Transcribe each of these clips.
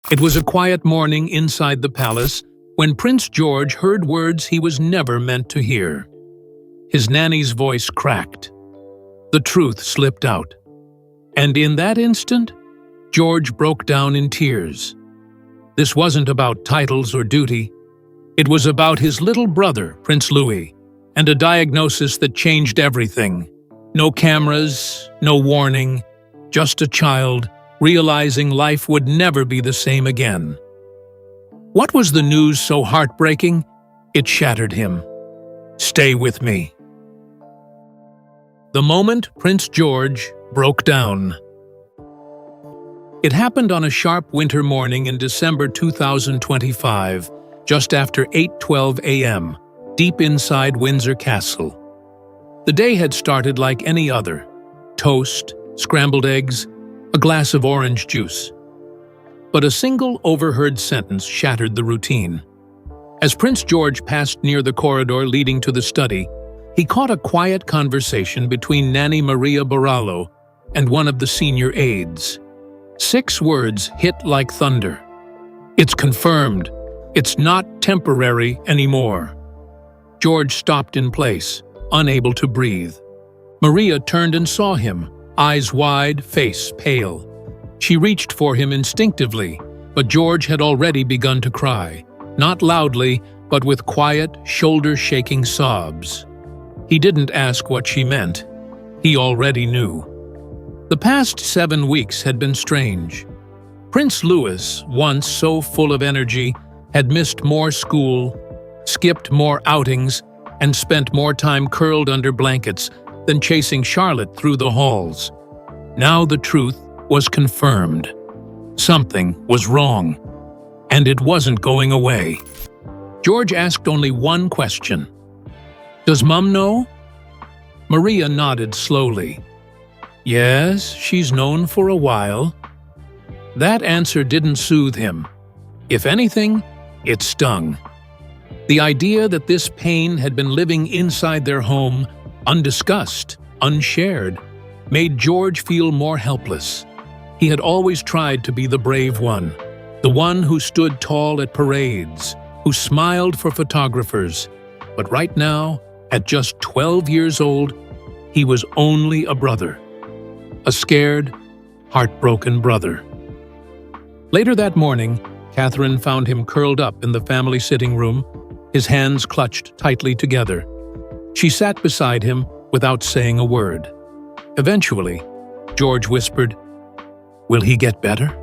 It was a quiet morning inside the palace when Prince George heard words he was never meant to hear. His nanny's voice cracked. The truth slipped out. And in that instant, George broke down in tears. This wasn't about titles or duty. It was about his little brother, Prince Louis, and a diagnosis that changed everything. No cameras, no warning, just a child realizing life would never be the same again. What was the news so heartbreaking? It shattered him. Stay with me. The moment Prince George broke down. It happened on a sharp winter morning in December 2025, just after 8:12 a.m., deep inside Windsor Castle. The day had started like any other. Toast, scrambled eggs, a glass of orange juice. But a single overheard sentence shattered the routine. As Prince George passed near the corridor leading to the study, he caught a quiet conversation between Nanny Maria Barallo and one of the senior aides. 6 words hit like thunder. It's confirmed. It's not temporary anymore. George stopped in place, unable to breathe. Maria turned and saw him, eyes wide, face pale. She reached for him instinctively, but George had already begun to cry, not loudly, but with quiet, shoulder-shaking sobs. He didn't ask what she meant. He already knew. The past 7 weeks had been strange. Prince Louis, once so full of energy, had missed more school, skipped more outings, and spent more time curled under blankets than chasing Charlotte through the halls. Now the truth was confirmed. Something was wrong, and it wasn't going away. George asked only one question. Does Mum know? Maria nodded slowly. Yes, she's known for a while. That answer didn't soothe him. If anything, it stung. The idea that this pain had been living inside their home, undiscussed, unshared, made George feel more helpless. He had always tried to be the brave one, the one who stood tall at parades, who smiled for photographers. But right now, at just 12 years old, he was only a brother. A scared, heartbroken brother. Later that morning, Catherine found him curled up in the family sitting room, his hands clutched tightly together. She sat beside him without saying a word. Eventually, George whispered, "Will he get better?"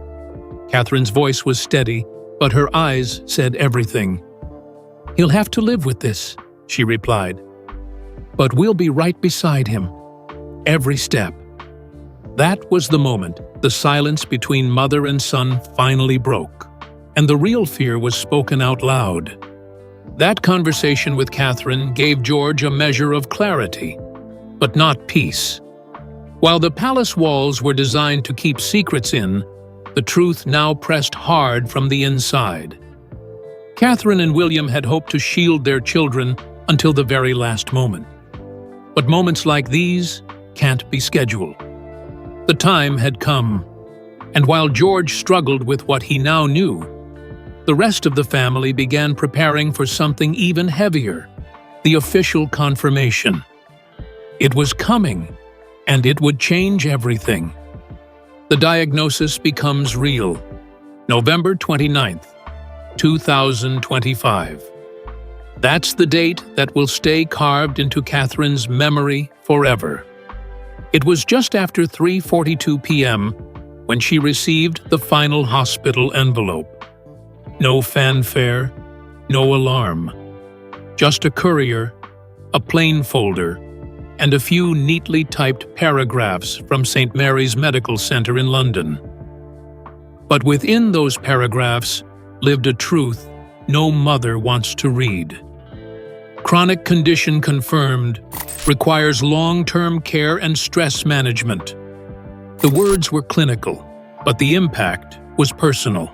Catherine's voice was steady, but her eyes said everything. "He'll have to live with this," she replied. "But we'll be right beside him, every step." That was the moment the silence between mother and son finally broke, and the real fear was spoken out loud. That conversation with Catherine gave George a measure of clarity, but not peace. While the palace walls were designed to keep secrets in, the truth now pressed hard from the inside. Catherine and William had hoped to shield their children until the very last moment. But moments like these can't be scheduled. The time had come, and while George struggled with what he now knew, the rest of the family began preparing for something even heavier, the official confirmation. It was coming, and it would change everything. The diagnosis becomes real. November 29th, 2025. That's the date that will stay carved into Catherine's memory forever. It was just after 3:42 p.m. when she received the final hospital envelope. No fanfare, no alarm. Just a courier, a plain folder, and a few neatly typed paragraphs from St. Mary's Medical Center in London. But within those paragraphs lived a truth no mother wants to read. Chronic condition confirmed, requires long-term care and stress management. The words were clinical, but the impact was personal.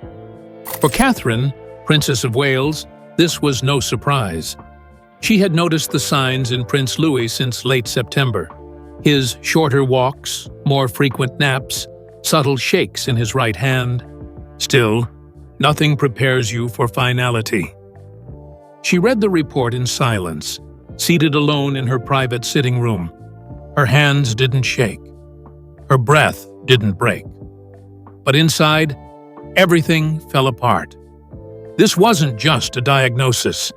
For Catherine, Princess of Wales, this was no surprise. She had noticed the signs in Prince Louis since late September. His shorter walks, more frequent naps, subtle shakes in his right hand. Still, Nothing prepares you for finality." She read the report in silence, seated alone in her private sitting room. Her hands didn't shake. Her breath didn't break. But inside, everything fell apart. This wasn't just a diagnosis.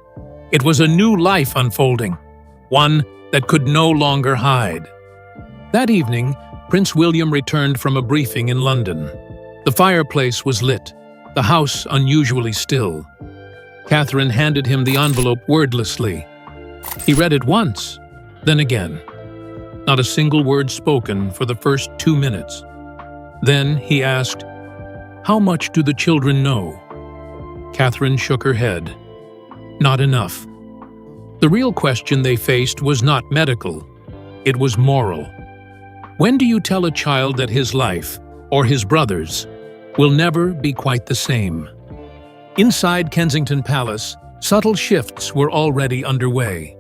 It was a new life unfolding, one that could no longer hide. That evening, Prince William returned from a briefing in London. The fireplace was lit, the house unusually still. Catherine handed him the envelope wordlessly. He read it once, then again. Not a single word spoken for the first 2 minutes. Then he asked, "How much do the children know?" Catherine shook her head. Not enough. The real question they faced was not medical. It was moral. When do you tell a child that his life, or his brother's, will never be quite the same? Inside Kensington Palace, subtle shifts were already underway.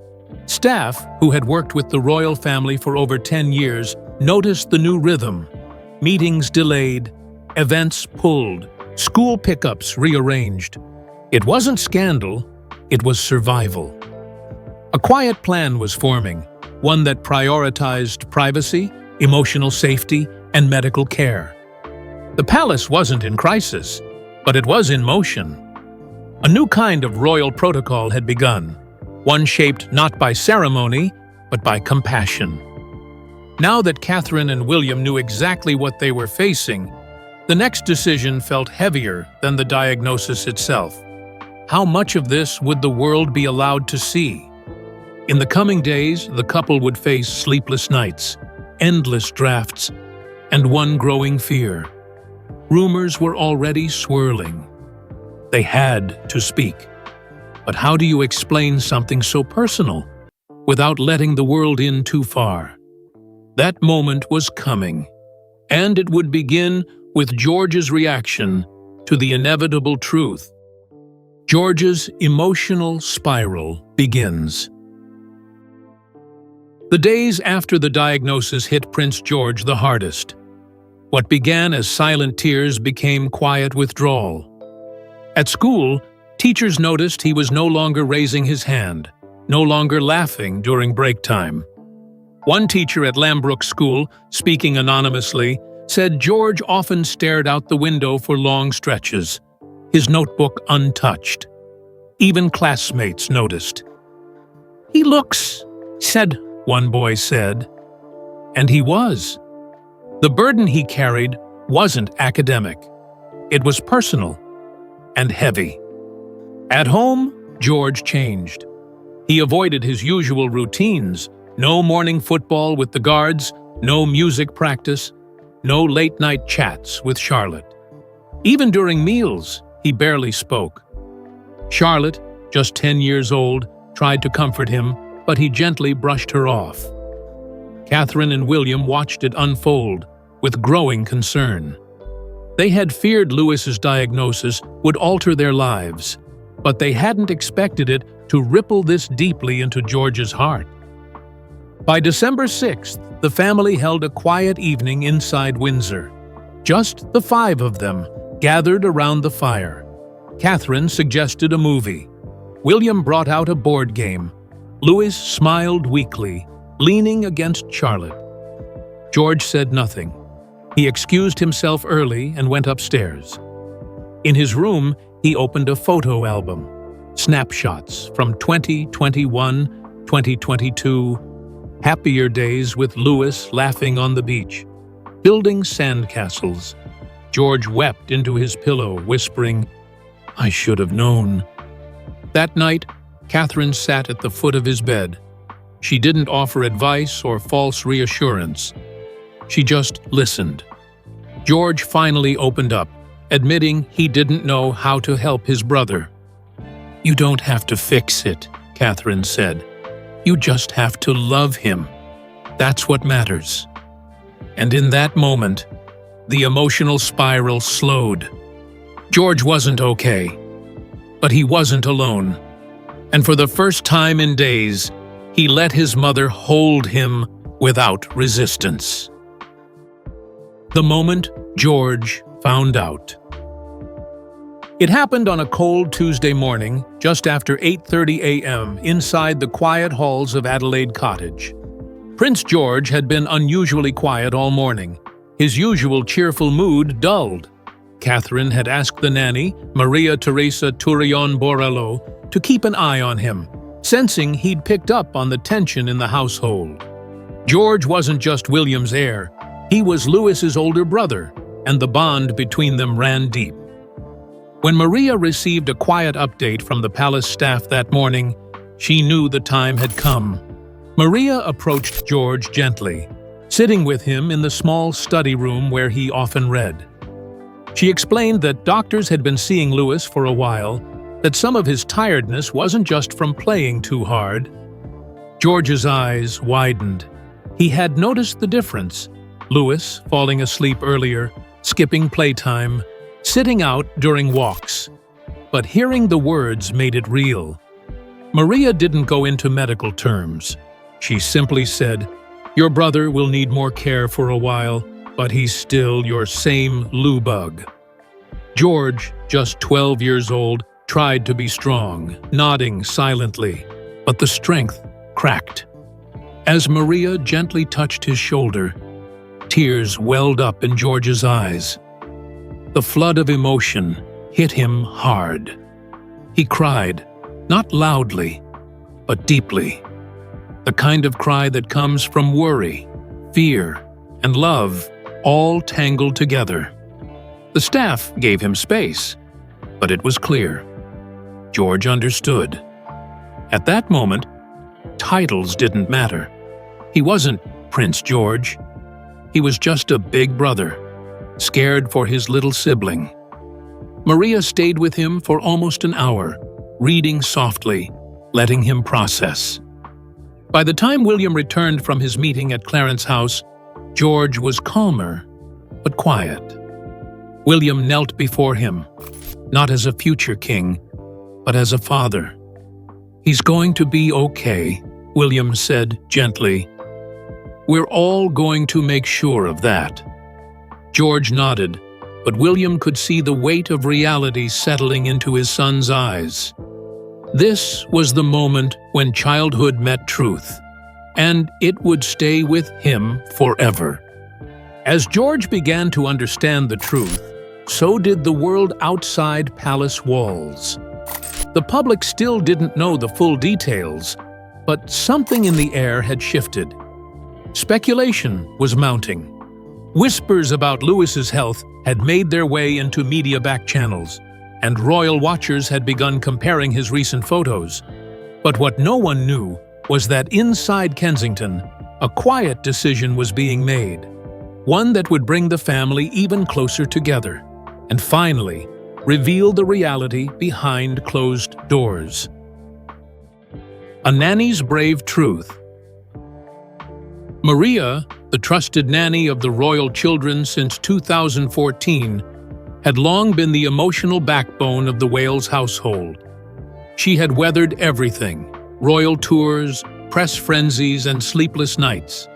Staff, who had worked with the royal family for over 10 years, noticed the new rhythm. Meetings delayed, events pulled, school pickups rearranged. It wasn't scandal, it was survival. A quiet plan was forming, one that prioritized privacy, emotional safety, and medical care. The palace wasn't in crisis, but it was in motion. A new kind of royal protocol had begun, one shaped not by ceremony, but by compassion. Now that Catherine and William knew exactly what they were facing, the next decision felt heavier than the diagnosis itself. How much of this would the world be allowed to see? In the coming days, the couple would face sleepless nights, endless drafts, and one growing fear. Rumors were already swirling. They had to speak. But how do you explain something so personal without letting the world in too far? That moment was coming, and it would begin with George's reaction to the inevitable truth. George's emotional spiral begins. The days after the diagnosis hit Prince George the hardest. What began as silent tears became quiet withdrawal. At school, teachers noticed he was no longer raising his hand, no longer laughing during break time. One teacher at Lambrook School, speaking anonymously, said George often stared out the window for long stretches, his notebook untouched. Even classmates noticed. "He looks," one boy said. And he was. The burden he carried wasn't academic. It was personal and heavy. At home, George changed. He avoided his usual routines: no morning football with the guards, no music practice, no late-night chats with Charlotte. Even during meals, he barely spoke. Charlotte, just 10 years old, tried to comfort him, but he gently brushed her off. Catherine and William watched it unfold with growing concern. They had feared Louis's diagnosis would alter their lives, but they hadn't expected it to ripple this deeply into George's heart. By December 6th, the family held a quiet evening inside Windsor. Just the 5 of them, gathered around the fire. Catherine suggested a movie. William brought out a board game. Louis smiled weakly, leaning against Charlotte. George said nothing. He excused himself early and went upstairs. In his room, he opened a photo album. Snapshots from 2021, 2022, happier days with Louis laughing on the beach, building sandcastles. George wept into his pillow, whispering, "I should have known." That night, Catherine sat at the foot of his bed. She didn't offer advice or false reassurance. She just listened. George finally opened up, admitting he didn't know how to help his brother. "You don't have to fix it," Catherine said. "You just have to love him. That's what matters." And in that moment, the emotional spiral slowed. George wasn't okay, but he wasn't alone. And for the first time in days, he let his mother hold him without resistance. The moment George found out. It happened on a cold Tuesday morning, just after 8:30 a.m., inside the quiet halls of Adelaide Cottage. Prince George had been unusually quiet all morning. His usual cheerful mood dulled. Catherine had asked the nanny, Maria Teresa Turillon Borrello, to keep an eye on him, sensing he'd picked up on the tension in the household. George wasn't just William's heir. He was Louis's older brother, and the bond between them ran deep. When Maria received a quiet update from the palace staff that morning, she knew the time had come. Maria approached George gently, sitting with him in the small study room where he often read. She explained that doctors had been seeing Louis for a while, that some of his tiredness wasn't just from playing too hard. George's eyes widened. He had noticed the difference. Louis falling asleep earlier, skipping playtime, sitting out during walks. But hearing the words made it real. Maria didn't go into medical terms. She simply said, "Your brother will need more care for a while, but he's still your same Lou bug." George, just 12 years old, tried to be strong, nodding silently, but the strength cracked. As Maria gently touched his shoulder, tears welled up in George's eyes. The flood of emotion hit him hard. He cried, not loudly, but deeply. The kind of cry that comes from worry, fear, and love, all tangled together. The staff gave him space, but it was clear. George understood. At that moment, titles didn't matter. He wasn't Prince George. He was just a big brother, scared for his little sibling. Maria stayed with him for almost an hour, reading softly, letting him process. By the time William returned from his meeting at Clarence House, George was calmer, but quiet. William knelt before him, not as a future king, but as a father. "He's going to be okay," William said gently. "We're all going to make sure of that." George nodded, but William could see the weight of reality settling into his son's eyes. This was the moment when childhood met truth, and it would stay with him forever. As George began to understand the truth, so did the world outside palace walls. The public still didn't know the full details, but something in the air had shifted. Speculation was mounting. Whispers about Louis's health had made their way into media back channels, and royal watchers had begun comparing his recent photos. But what no one knew was that inside Kensington, a quiet decision was being made, one that would bring the family even closer together, and finally reveal the reality behind closed doors. A nanny's brave truth. Maria, the trusted nanny of the royal children since 2014, had long been the emotional backbone of the Wales household. She had weathered everything: royal tours, press frenzies, and sleepless nights.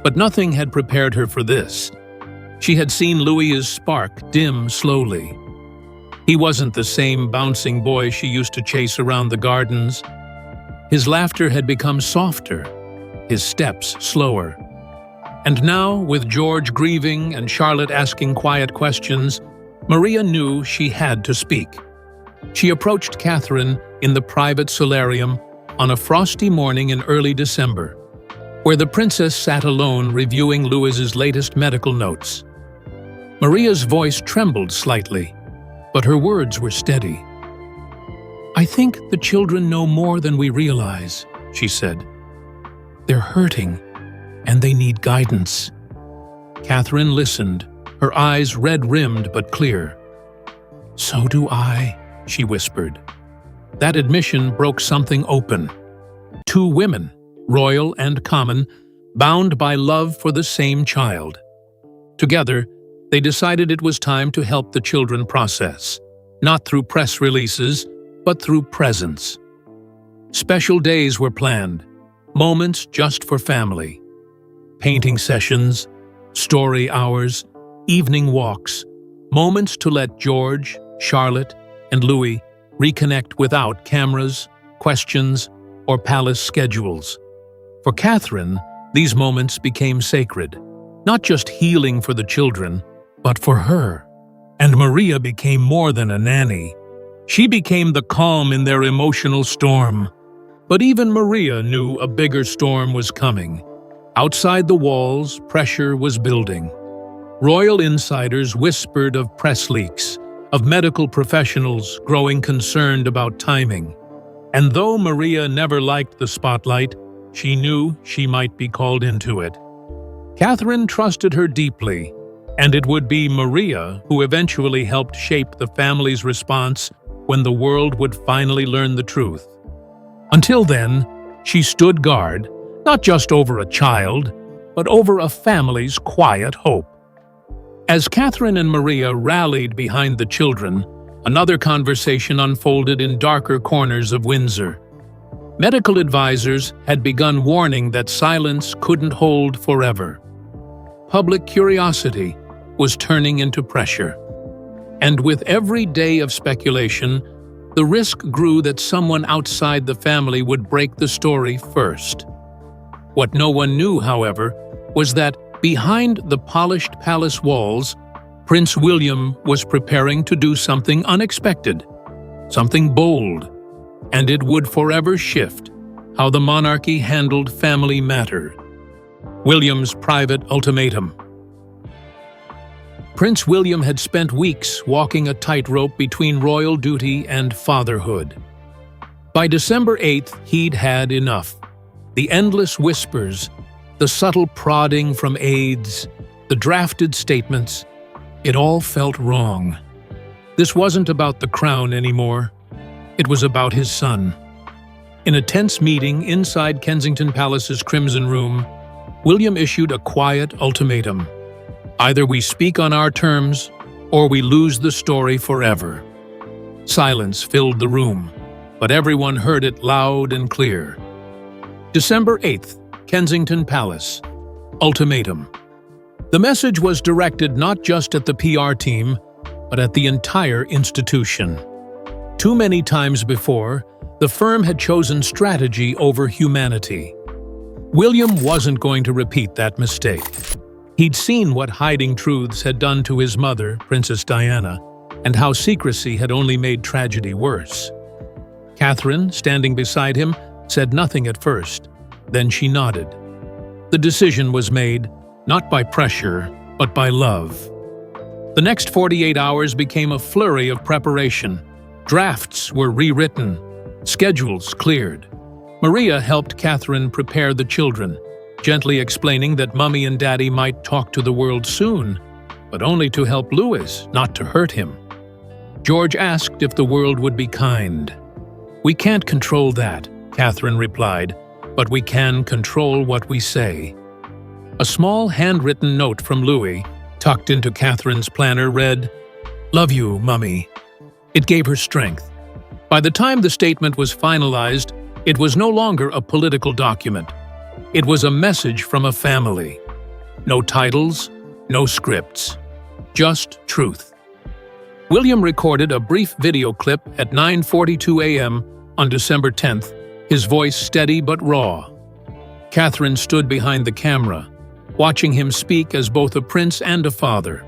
But nothing had prepared her for this. She had seen Louis's spark dim slowly. He wasn't the same bouncing boy she used to chase around the gardens. His laughter had become softer, his steps slower. And now, with George grieving and Charlotte asking quiet questions, Maria knew she had to speak. She approached Catherine in the private solarium on a frosty morning in early December, where the princess sat alone reviewing Louis's latest medical notes. Maria's voice trembled slightly, but her words were steady. "I think the children know more than we realize," she said. "They're hurting, and they need guidance." Catherine listened, her eyes red-rimmed but clear. "So do I," she whispered. That admission broke something open. Two women, royal and common, bound by love for the same child. Together, they decided it was time to help the children process, not through press releases, but through presence. Special days were planned, moments just for family. Painting sessions, story hours, evening walks, moments to let George, Charlotte, and Louis reconnect without cameras, questions, or palace schedules. For Catherine, these moments became sacred, not just healing for the children, but for her. And Maria became more than a nanny. She became the calm in their emotional storm. But even Maria knew a bigger storm was coming. Outside the walls, pressure was building. Royal insiders whispered of press leaks, of medical professionals growing concerned about timing. And though Maria never liked the spotlight, she knew she might be called into it. Catherine trusted her deeply, and it would be Maria who eventually helped shape the family's response when the world would finally learn the truth. Until then, she stood guard, not just over a child, but over a family's quiet hope. As Catherine and Maria rallied behind the children, another conversation unfolded in darker corners of Windsor. Medical advisors had begun warning that silence couldn't hold forever. Public curiosity was turning into pressure. And with every day of speculation, the risk grew that someone outside the family would break the story first. What no one knew, however, was that behind the polished palace walls, Prince William was preparing to do something unexpected, something bold, and it would forever shift how the monarchy handled family matters. William's private ultimatum. Prince William had spent weeks walking a tightrope between royal duty and fatherhood. By December 8th, he'd had enough. The endless whispers, the subtle prodding from aides, the drafted statements, it all felt wrong. This wasn't about the crown anymore. It was about his son. In a tense meeting inside Kensington Palace's Crimson Room, William issued a quiet ultimatum. Either we speak on our terms, or we lose the story forever. Silence filled the room, but everyone heard it loud and clear. December 8th, Kensington Palace. Ultimatum. The message was directed not just at the PR team, but at the entire institution. Too many times before, the firm had chosen strategy over humanity. William wasn't going to repeat that mistake. He'd seen what hiding truths had done to his mother, Princess Diana, and how secrecy had only made tragedy worse. Catherine, standing beside him, said nothing at first. Then she nodded. The decision was made, not by pressure, but by love. The next 48 hours became a flurry of preparation. Drafts were rewritten, schedules cleared. Maria helped Catherine prepare the children, gently explaining that Mummy and Daddy might talk to the world soon, but only to help Louis, not to hurt him. George asked if the world would be kind. "We can't control that," Catherine replied, "but we can control what we say." A small handwritten note from Louis, tucked into Catherine's planner, read, "Love you, Mummy." It gave her strength. By the time the statement was finalized, it was no longer a political document. It was a message from a family. No titles, no scripts, just truth. William recorded a brief video clip at 9:42 a.m. on December 10th, his voice steady but raw. Catherine stood behind the camera, watching him speak as both a prince and a father.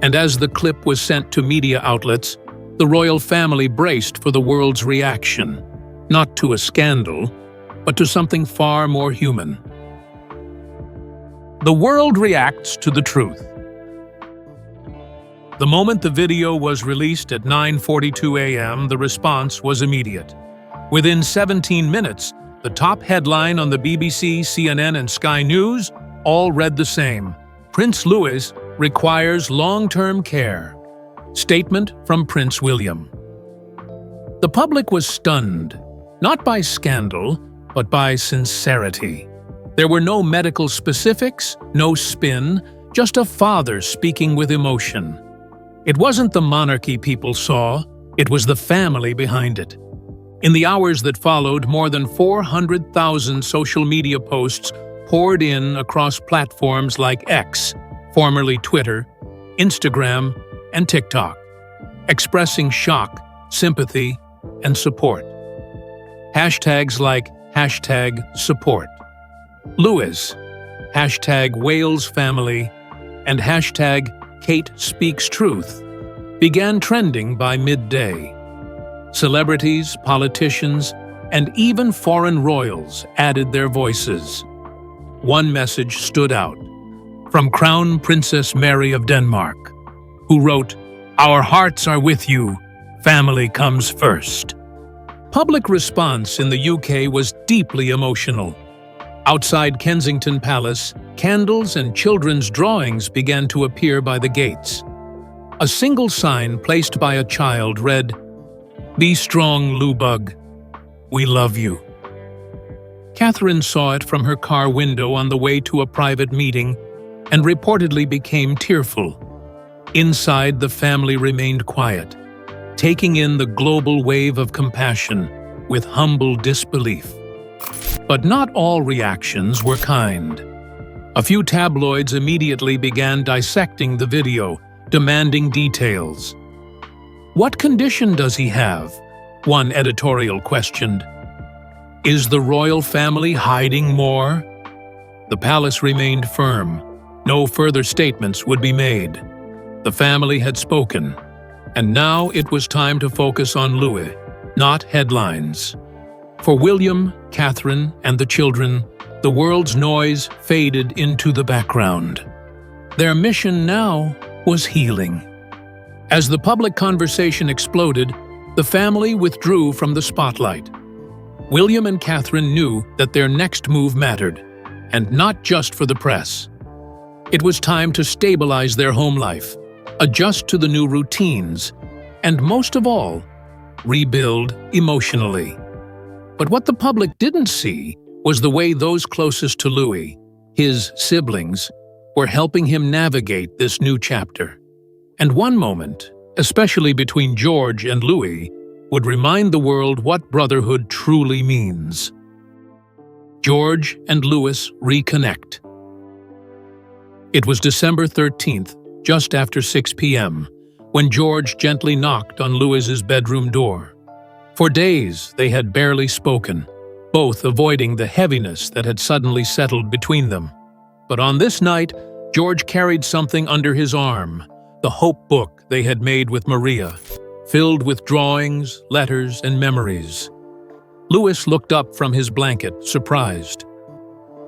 And as the clip was sent to media outlets, the royal family braced for the world's reaction, not to a scandal, but to something far more human. The world reacts to the truth. The moment the video was released at 9:42 a.m., the response was immediate. Within 17 minutes, the top headline on the BBC, CNN, and Sky News all read the same. Prince Louis requires long-term care. Statement from Prince William. The public was stunned, not by scandal, but by sincerity. There were no medical specifics, no spin, just a father speaking with emotion. It wasn't the monarchy people saw, it was the family behind it. In the hours that followed, more than 400,000 social media posts poured in across platforms like X, formerly Twitter, Instagram, and TikTok, expressing shock, sympathy, and support. Hashtags like #support, Lewis, #WalesFamily, and #KateSpeaksTruth began trending by midday. Celebrities, politicians, and even foreign royals added their voices. One message stood out, from Crown Princess Mary of Denmark, who wrote, "Our hearts are with you. Family comes first." Public response in the UK was deeply emotional. Outside Kensington Palace, candles and children's drawings began to appear by the gates. A single sign placed by a child read, "Be strong, Lubug. We love you." Catherine saw it from her car window on the way to a private meeting and reportedly became tearful. Inside, the family remained quiet, taking in the global wave of compassion with humble disbelief. But not all reactions were kind. A few tabloids immediately began dissecting the video, demanding details. "What condition does he have?" one editorial questioned. "Is the royal family hiding more?" The palace remained firm. No further statements would be made. The family had spoken, and now it was time to focus on Louis, not headlines. For William, Catherine, and the children, the world's noise faded into the background. Their mission now was healing. As the public conversation exploded, the family withdrew from the spotlight. William and Catherine knew that their next move mattered, and not just for the press. It was time to stabilize their home life, adjust to the new routines, and most of all, rebuild emotionally. But what the public didn't see was the way those closest to Louis, his siblings, were helping him navigate this new chapter. And one moment, especially between George and Louis, would remind the world what brotherhood truly means. George and Louis reconnect. It was December 13th, just after 6 p.m., when George gently knocked on Louis's bedroom door. For days, they had barely spoken, both avoiding the heaviness that had suddenly settled between them. But on this night, George carried something under his arm, the hope book they had made with Maria, filled with drawings, letters, and memories. Louis looked up from his blanket, surprised.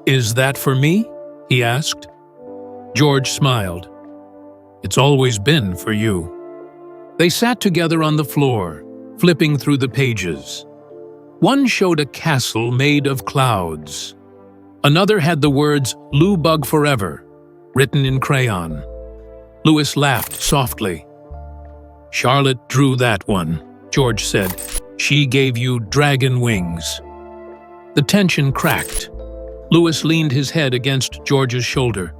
"Is that for me?" he asked. George smiled. "It's always been for you." They sat together on the floor, flipping through the pages. One showed a castle made of clouds. Another had the words "Lubug Forever" written in crayon. Louis laughed softly. "Charlotte drew that one," George said. "She gave you dragon wings." The tension cracked. Louis leaned his head against George's shoulder.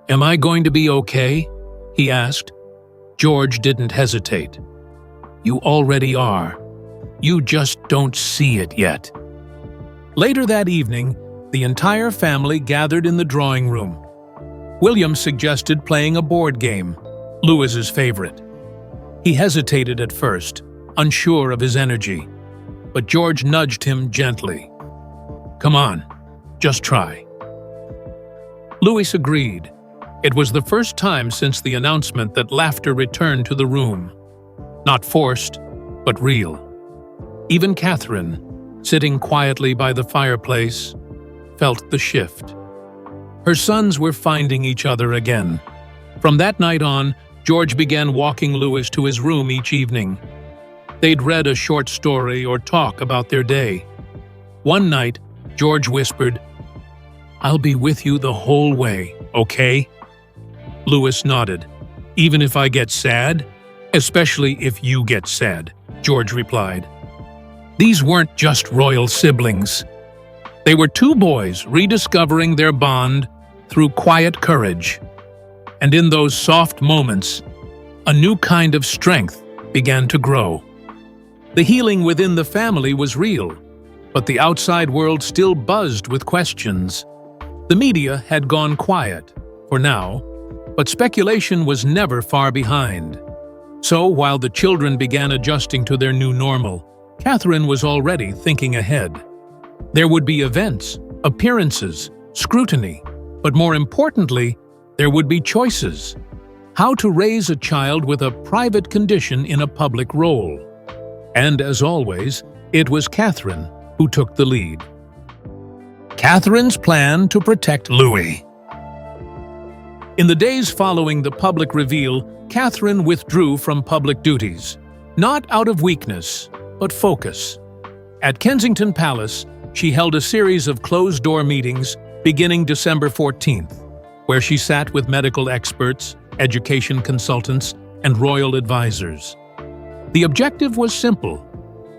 "Am I going to be okay?" he asked. George didn't hesitate. "You already are. You just don't see it yet." Later that evening, the entire family gathered in the drawing room. William suggested playing a board game, Louis's favorite. He hesitated at first, unsure of his energy, but George nudged him gently. "Come on, just try." Louis agreed. It was the first time since the announcement that laughter returned to the room. Not forced, but real. Even Catherine, sitting quietly by the fireplace, felt the shift. Her sons were finding each other again. From that night on, George began walking Louis to his room each evening. They'd read a short story or talk about their day. One night, George whispered, "I'll be with you the whole way, okay?" Louis nodded. "Even if I get sad?" "Especially if you get sad," George replied. These weren't just royal siblings. They were two boys rediscovering their bond through quiet courage. And in those soft moments, a new kind of strength began to grow. The healing within the family was real, but the outside world still buzzed with questions. The media had gone quiet, for now, but speculation was never far behind. So, while the children began adjusting to their new normal, Catherine was already thinking ahead. There would be events, appearances, scrutiny, but more importantly, there would be choices. How to raise a child with a private condition in a public role. And as always, it was Catherine who took the lead. Catherine's plan to protect Louis. In the days following the public reveal, Catherine withdrew from public duties, not out of weakness, but focus. At Kensington Palace, she held a series of closed-door meetings beginning December 14th, where she sat with medical experts, education consultants, and royal advisors. The objective was simple: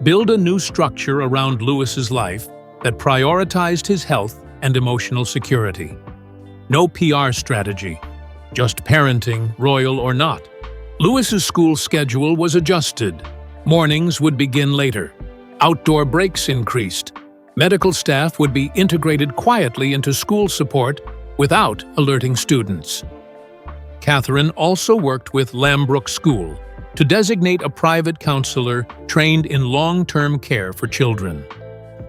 build a new structure around Louis's life that prioritized his health and emotional security. No PR strategy, just parenting, royal or not. Louis's school schedule was adjusted. Mornings would begin later. Outdoor breaks increased. Medical staff would be integrated quietly into school support without alerting students. Catherine also worked with Lambrook School to designate a private counselor trained in long-term care for children.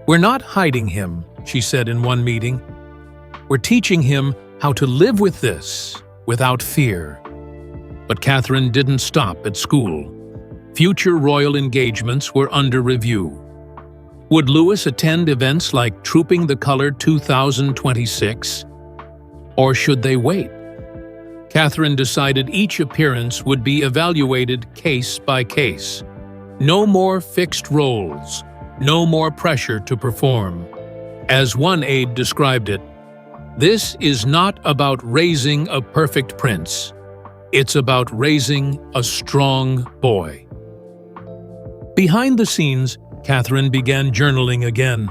"We're not hiding him," she said in one meeting. "We're teaching him how to live with this without fear." But Catherine didn't stop at school. Future royal engagements were under review. Would Louis attend events like Trooping the Colour 2026? Or should they wait? Catherine decided each appearance would be evaluated case by case. No more fixed roles, no more pressure to perform. As one aide described it, "This is not about raising a perfect prince. It's about raising a strong boy." Behind the scenes, Catherine began journaling again.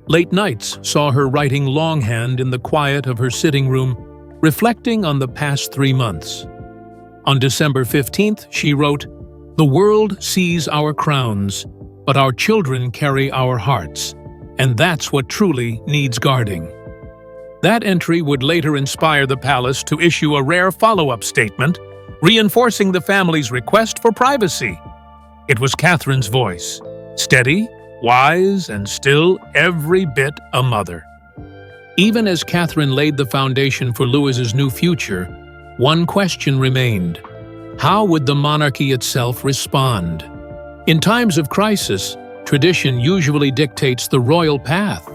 Late nights saw her writing longhand in the quiet of her sitting room, reflecting on the past 3 months. On December 15th, she wrote, "The world sees our crowns, but our children carry our hearts, and that's what truly needs guarding." That entry would later inspire the palace to issue a rare follow-up statement, reinforcing the family's request for privacy. It was Catherine's voice, steady, wise, and still every bit a mother. Even as Catherine laid the foundation for Louis's new future, one question remained: how would the monarchy itself respond? In times of crisis, tradition usually dictates the royal path.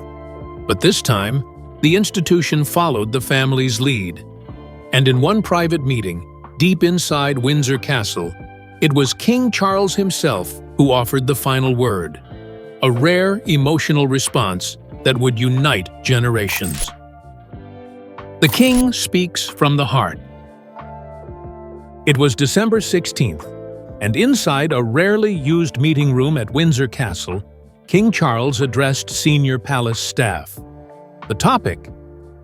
But this time, the institution followed the family's lead. And in one private meeting, deep inside Windsor Castle, it was King Charles himself who offered the final word, a rare emotional response that would unite generations. The king speaks from the heart. It was December 16th, and inside a rarely used meeting room at Windsor Castle, King Charles addressed senior palace staff. The topic: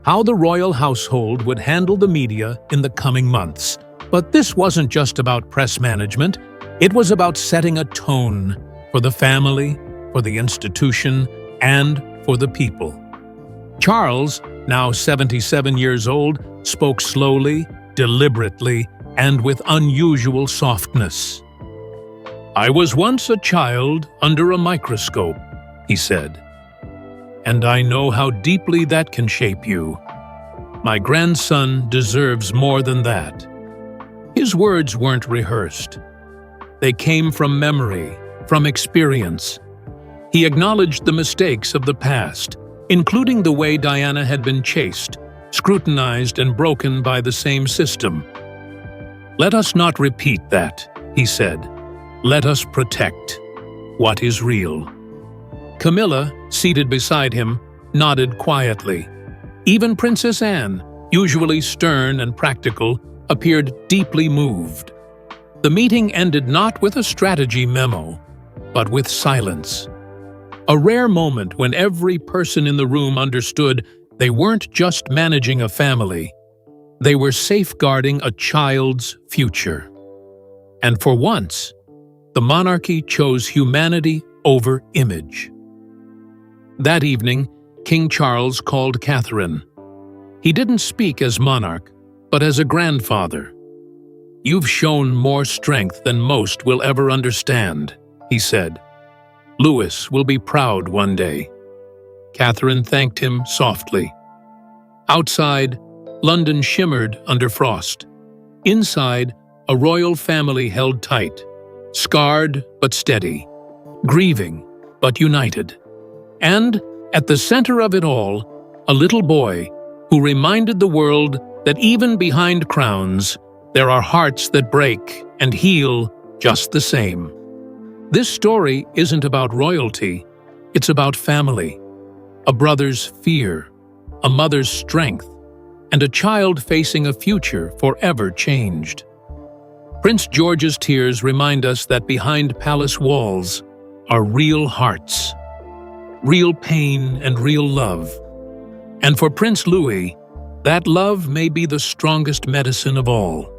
how the royal household would handle the media in the coming months. But this wasn't just about press management, it was about setting a tone for the family, for the institution, and for the people. Charles, now 77 years old, spoke slowly, deliberately, and with unusual softness. "I was once a child under a microscope," he said, "and I know how deeply that can shape you. My grandson deserves more than that." His words weren't rehearsed. They came from memory, from experience. He acknowledged the mistakes of the past, including the way Diana had been chased, scrutinized, and broken by the same system. "Let us not repeat that," he said. "Let us protect what is real." Camilla, seated beside him, nodded quietly. Even Princess Anne, usually stern and practical, appeared deeply moved. The meeting ended not with a strategy memo, but with silence. A rare moment when every person in the room understood they weren't just managing a family, they were safeguarding a child's future. And for once, the monarchy chose humanity over image. That evening, King Charles called Catherine. He didn't speak as monarch, but as a grandfather. "You've shown more strength than most will ever understand," he said. "Louis will be proud one day." Catherine thanked him softly. Outside, London shimmered under frost. Inside, a royal family held tight, scarred but steady, grieving but united. And, at the center of it all, a little boy who reminded the world that even behind crowns, there are hearts that break and heal just the same. This story isn't about royalty, it's about family. A brother's fear, a mother's strength, and a child facing a future forever changed. Prince George's tears remind us that behind palace walls are real hearts, real pain and real love. And for Prince Louis, that love may be the strongest medicine of all.